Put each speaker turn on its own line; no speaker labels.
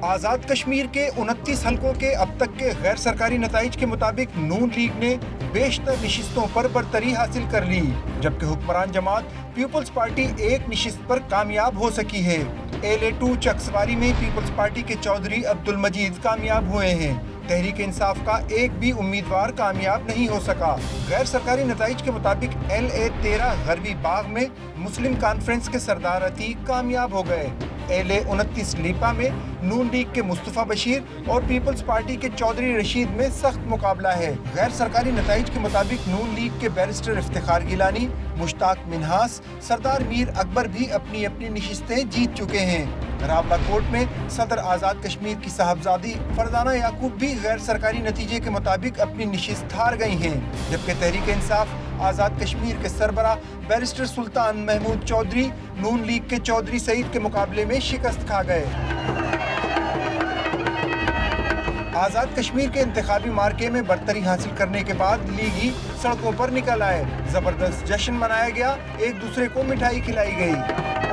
آزاد کشمیر کے 29 حلقوں کے اب تک کے غیر سرکاری نتائج کے مطابق نون لیگ نے بیشتر نشستوں پر برتری حاصل کر لی، جبکہ حکمران جماعت پیپلز پارٹی ایک نشست پر کامیاب ہو سکی ہے۔ LA2 چکسواری میں پیپلز پارٹی کے چودھری عبدالمجید کامیاب ہوئے ہیں۔ تحریک انصاف کا ایک بھی امیدوار کامیاب نہیں ہو سکا۔ غیر سرکاری نتائج کے مطابق LA13 غربی باغ میں مسلم کانفرنس کے سردار عتیق کامیاب ہو گئے۔ LA29 لیپا میں نون لیگ کے مصطفیٰ بشیر اور پیپلز پارٹی کے چودھری رشید میں سخت مقابلہ ہے۔ غیر سرکاری نتائج کے مطابق نون لیگ کے بیرسٹر افتخار گیلانی، مشتاق منہاس، سردار میر اکبر بھی اپنی اپنی نشستیں جیت چکے ہیں۔ راولہ کوٹ میں صدر آزاد کشمیر کی صاحبزادی فرزانہ یعقوب بھی غیر سرکاری نتیجے کے مطابق اپنی نشست ہار گئی ہیں، جبکہ تحریک انصاف آزاد کشمیر کے سربراہ بیرسٹر سلطان محمود چودھری نون لیگ کے چودھری سعید کے مقابلے میں شکست کھا گئے۔ آزاد کشمیر کے انتخابی مارکے میں برتری حاصل کرنے کے بعد لیگی سڑکوں پر نکل آئے۔ زبردست جشن منایا گیا، ایک دوسرے کو مٹھائی کھلائی گئی۔